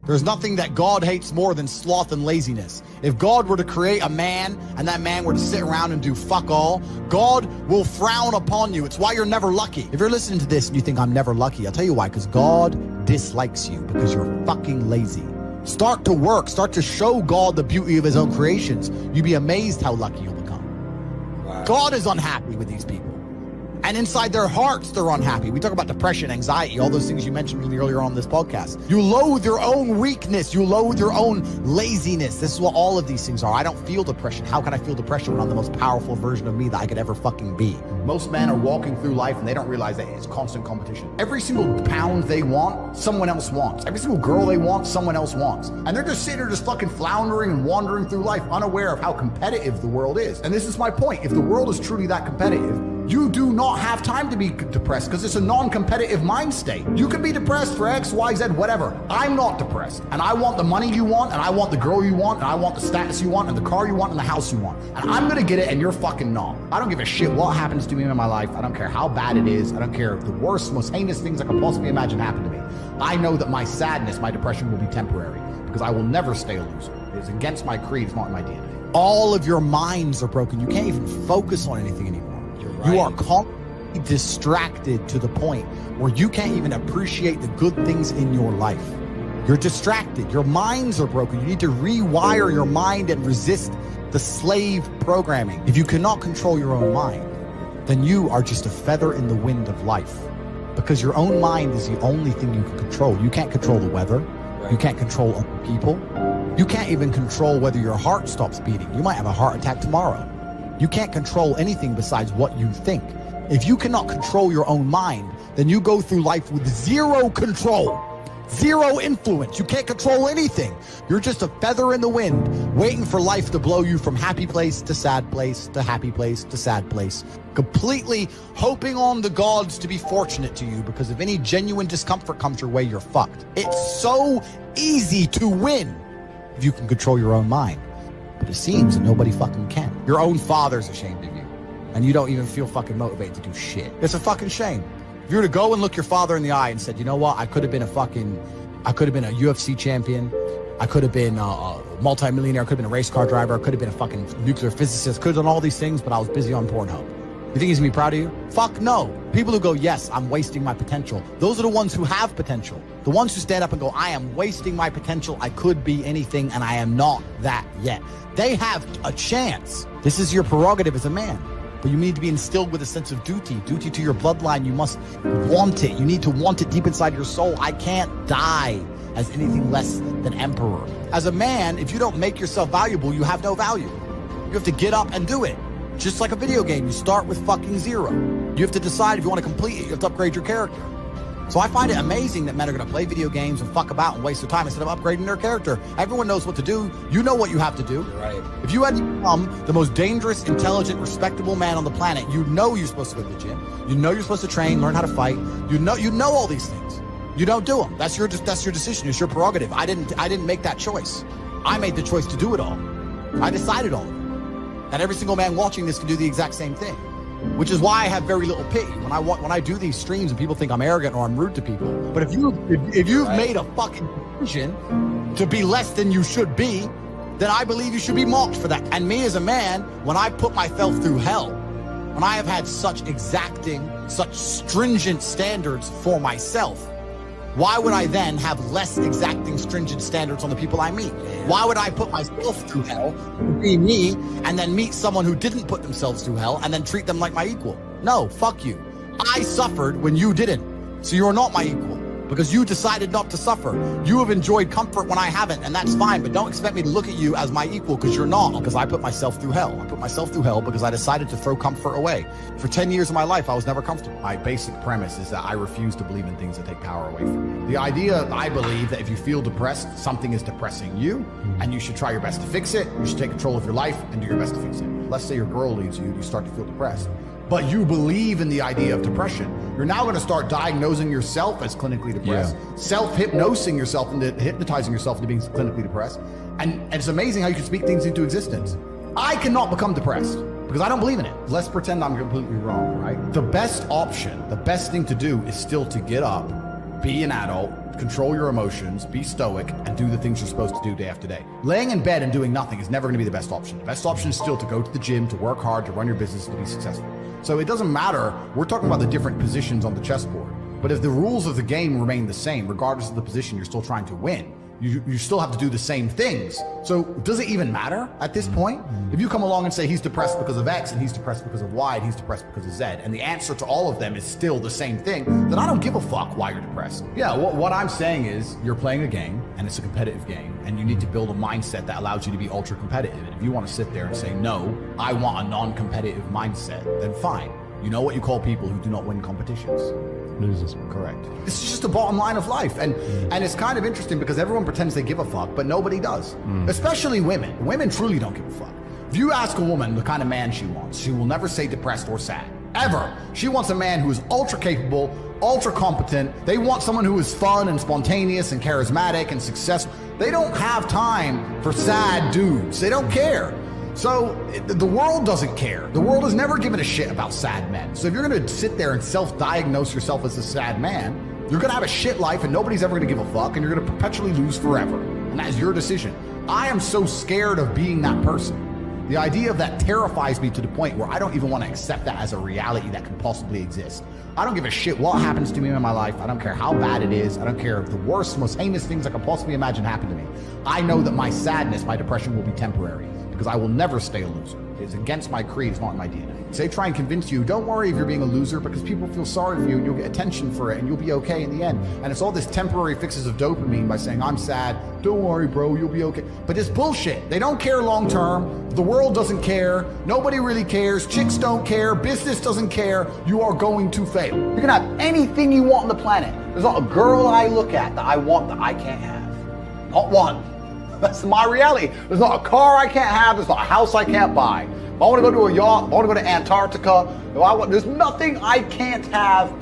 There's nothing that God hates more than sloth and laziness. If God were to create a man and that man were to sit around and do fuck all, God will frown upon you. It's why you're never lucky. If you're listening to this and you think I'm never lucky, I'll tell you why, because God dislikes you because you're fucking lazy. Start to work. Start to show God the beauty of his own creations. You'd be amazed how lucky you'll become. Wow. God is unhappy with these people. And inside their hearts, they're unhappy. We talk about depression, anxiety, all those things you mentioned really earlier on this podcast. You loathe your own weakness. You loathe your own laziness. This is what all of these things are. I don't feel depression. How can I feel depression when I'm the most powerful version of me that I could ever fucking be? Most men are walking through life and they don't realize that it's constant competition. Every single pound they want, someone else wants. Every single girl they want, someone else wants. And they're just sitting there just fucking floundering and wandering through life, unaware of how competitive the world is. And this is my point. If the world is truly that competitive, you do not have time to be depressed because it's a non-competitive mind state. You can be depressed for X, Y, Z, whatever. I'm not depressed. And I want the money you want, and I want the girl you want, and I want the status you want, and the car you want, and the house you want. And I'm gonna get it, and you're fucking not. I don't give a shit what happens to me in my life. I don't care how bad it is. I don't care if the worst, most heinous things I could possibly imagine happen to me. I know that my sadness, my depression will be temporary because I will never stay a loser. It is against my creed. It's not in my DNA. All of your minds are broken. You can't even focus on anything anymore. Right. You are constantly distracted to the point where you can't even appreciate the good things in your life. You're distracted. Your minds are broken. You need to rewire your mind and resist the slave programming. If you cannot control your own mind, then you are just a feather in the wind of life, because your own mind is the only thing you can control. You can't control the weather. Right. You can't control other people. You can't even control whether your heart stops beating. You might have a heart attack tomorrow. You can't control anything besides what you think. If you cannot control your own mind, then you go through life with zero control, zero influence. You can't control anything. You're just a feather in the wind, waiting for life to blow you from happy place to sad place to happy place to sad place, completely hoping on the gods to be fortunate to you, because if any genuine discomfort comes your way, you're fucked. It's so easy to win if you can control your own mind. But it seems that nobody fucking can. Your own father's ashamed of you, and you don't even feel fucking motivated to do shit. It's a fucking shame. If you were to go and look your father in the eye and said, you know what, I could have been a UFC champion. I could have been a multi-millionaire. I could have been a race car driver. I could have been a fucking nuclear physicist. Could have done all these things, but I was busy on Pornhub. You think he's gonna be proud of you? Fuck no. People who go, yes, I'm wasting my potential. Those are the ones who have potential. The ones who stand up and go, I am wasting my potential. I could be anything, and I am not that yet. They have a chance. This is your prerogative as a man. But you need to be instilled with a sense of duty to your bloodline. You must want it. You need to want it deep inside your soul. I can't die as anything less than emperor. As a man, if you don't make yourself valuable, you have no value. You have to get up and do it. Just like a video game, you start with fucking zero. You have to decide if you want to complete it. You have to upgrade your character. So I find it amazing that men are going to play video games and fuck about and waste their time instead of upgrading their character. Everyone knows what to do. You know what you have to do. Right. If you had to become the most dangerous, intelligent, respectable man on the planet, you know you're supposed to go to the gym. You know you're supposed to train, learn how to fight. You know all these things. You don't do them. That's your decision. It's your prerogative. I didn't make that choice. I made the choice to do it all. I decided all of it. And every single man watching this can do the exact same thing, which is why I have very little pity when I do these streams and people think I'm arrogant or I'm rude to people. But if you've right. made a fucking decision to be less than you should be, then I believe you should be mocked for that. And me as a man, when I put myself through hell, when I have had such exacting, such stringent standards for myself, why would I then have less exacting, stringent standards on the people I meet? Why would I put myself through hell, be me, and then meet someone who didn't put themselves through hell and then treat them like my equal? No, fuck you. I suffered when you didn't. So you're not my equal because you decided not to suffer. You have enjoyed comfort when I haven't, and that's fine, but don't expect me to look at you as my equal because you're not, because I put myself through hell. I put myself through hell because I decided to throw comfort away. For 10 years of my life, I was never comfortable. My basic premise is that I refuse to believe in things that take power away from me. The idea, I believe, that if you feel depressed, something is depressing you, and you should try your best to fix it. You should take control of your life and do your best to fix it. Let's say your girl leaves you, you start to feel depressed, but you believe in the idea of depression. You're now going to start diagnosing yourself as clinically depressed, self-hypnosing yourself into hypnotizing yourself into being clinically depressed. And it's amazing how you can speak things into existence. I cannot become depressed because I don't believe in it. Let's pretend I'm completely wrong, right? The best option, the best thing to do is still to get up, be an adult, control your emotions, be stoic, and do the things you're supposed to do day after day. Laying in bed and doing nothing is never going to be the best option. The best option is still to go to the gym, to work hard, to run your business, to be successful. So it doesn't matter. We're talking about the different positions on the chessboard. But if the rules of the game remain the same, regardless of the position you're still trying to win, you still have to do the same things. So does it even matter at this point? If you come along and say he's depressed because of X and he's depressed because of Y and he's depressed because of Z, and the answer to all of them is still the same thing, then I don't give a fuck why you're depressed. Yeah, what I'm saying is you're playing a game and it's a competitive game, and you need to build a mindset that allows you to be ultra competitive. And if you want to sit there and say, no, I want a non-competitive mindset, then fine. You know what you call people who do not win competitions? Losers. Correct. This is just the bottom line of life. And it's kind of interesting because everyone pretends they give a fuck, but nobody does. Especially women. Women truly don't give a fuck. If you ask a woman the kind of man she wants, she will never say depressed or sad. Ever. She wants a man who is ultra capable, ultra competent. They want someone who is fun and spontaneous and charismatic and successful. They don't have time for sad dudes. They don't care. So the world doesn't care. The world has never given a shit about sad men. So if you're going to sit there and self-diagnose yourself as a sad man, you're going to have a shit life and nobody's ever going to give a fuck, and you're going to perpetually lose forever. And that is your decision. I am so scared of being that person. The idea of that terrifies me to the point where I don't even want to accept that as a reality that can possibly exist. I don't give a shit what happens to me in my life. I don't care how bad it is. I don't care if the worst, most heinous things I could possibly imagine happen to me. I know that my sadness, my depression will be temporary, because I will never stay a loser. It's against my creed, it's not in my DNA. They try and convince you, don't worry if you're being a loser, because people feel sorry for you and you'll get attention for it and you'll be okay in the end. And it's all this temporary fixes of dopamine by saying, I'm sad, don't worry bro, you'll be okay. But it's bullshit. They don't care long term. The world doesn't care. Nobody really cares. Chicks don't care. Business doesn't care. You are going to fail. You can have anything you want on the planet. There's not a girl I look at that I want that I can't have. Not one. That's my reality. There's not a car I can't have. There's not a house I can't buy. If I want to go to a yacht, if I want to go to Antarctica, there's nothing I can't have.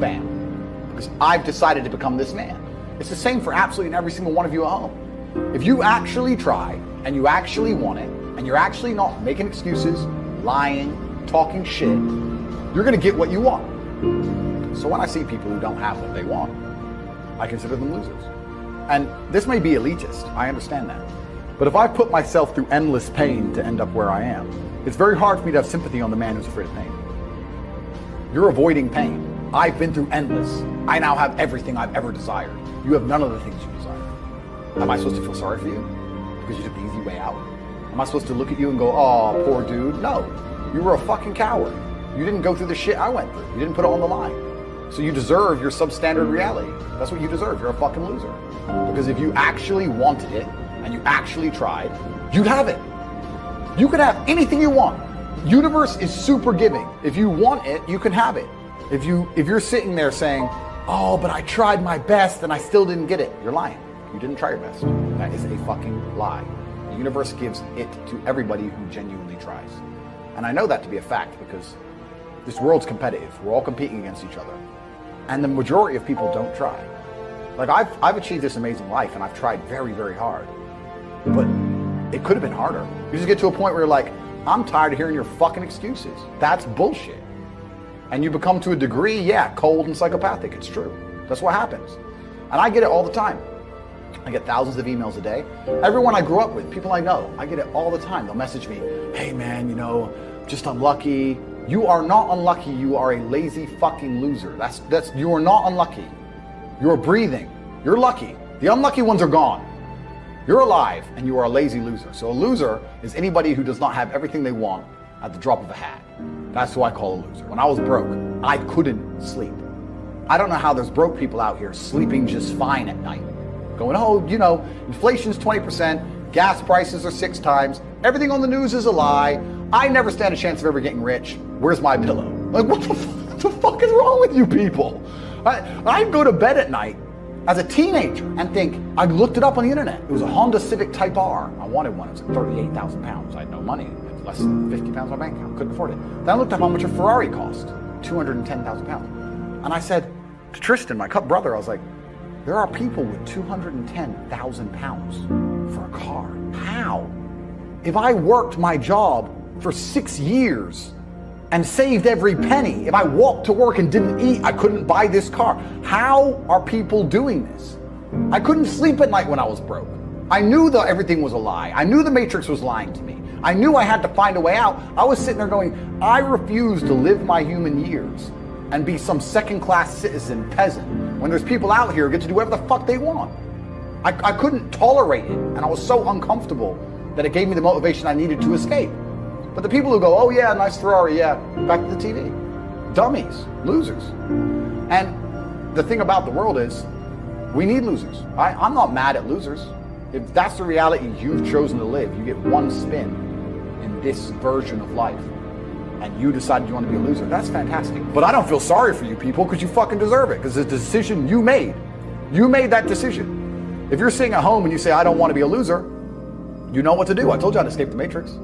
Bam. Because I've decided to become this man. It's the same for absolutely every single one of you at home. If you actually try and you actually want it, and you're actually not making excuses, lying, talking shit, you're going to get what you want. So when I see people who don't have what they want, I consider them losers. And this may be elitist, I understand that. But if I put myself through endless pain to end up where I am, it's very hard for me to have sympathy on the man who's afraid of pain. You're avoiding pain. I've been through endless. I now have everything I've ever desired. You have none of the things you desire. Am I supposed to feel sorry for you? Because you took the easy way out? Am I supposed to look at you and go, oh, poor dude? No, you were a fucking coward. You didn't go through the shit I went through. You didn't put it on the line. So you deserve your substandard reality. That's what you deserve. You're a fucking loser. Because if you actually wanted it and you actually tried, you'd have it. You could have anything you want. Universe is super giving. If you want it, you can have it. If you're sitting there saying, oh, but I tried my best and I still didn't get it, you're lying. You didn't try your best. That is a fucking lie. The universe gives it to everybody who genuinely tries. And I know that to be a fact because this world's competitive. We're all competing against each other. And the majority of people don't try. Like I've achieved this amazing life and I've tried very, very hard. But it could have been harder. You just get to a point where you're like, I'm tired of hearing your fucking excuses. That's bullshit. And you become to a degree, yeah, cold and psychopathic. It's true. That's what happens. And I get it all the time. I get thousands of emails a day. Everyone I grew up with, people I know, I get it all the time. They'll message me, hey man, just unlucky. You are not unlucky. You are a lazy fucking loser. You are not unlucky. You're breathing. You're lucky. The unlucky ones are gone. You're alive and you are a lazy loser. So a loser is anybody who does not have everything they want at the drop of a hat. That's who I call a loser. When I was broke, I couldn't sleep. I don't know how there's broke people out here sleeping just fine at night. Going, inflation's 20%, gas prices are 6 times, everything on the news is a lie, I never stand a chance of ever getting rich, where's my pillow? Like, what the fuck is wrong with you people? I'd go to bed at night as a teenager and think, I looked it up on the internet. It was a Honda Civic Type R. I wanted one. It was like 38,000 pounds. I had no money. It was less than 50 pounds on my bank account. Couldn't afford it. Then I looked up how much a Ferrari cost. 210,000 pounds. And I said to Tristan, my brother, I was like, there are people with 210,000 pounds for a car. How? If I worked my job for 6 years and saved every penny. If I walked to work and didn't eat, I couldn't buy this car. How are people doing this? I couldn't sleep at night when I was broke. I knew that everything was a lie. I knew the Matrix was lying to me. I knew I had to find a way out. I was sitting there going, I refuse to live my human years and be some second-class citizen peasant when there's people out here who get to do whatever the fuck they want. I couldn't tolerate it, and I was so uncomfortable that it gave me the motivation I needed to escape. But the people who go, oh yeah, nice Ferrari, yeah, back to the TV. Dummies, losers. And the thing about the world is, we need losers. I'm not mad at losers. If that's the reality you've chosen to live, you get one spin in this version of life, and you decided you want to be a loser, that's fantastic. But I don't feel sorry for you people, because you fucking deserve it, because it's a decision you made. You made that decision. If you're sitting at home and you say, I don't want to be a loser, you know what to do. I told you how to escape the Matrix.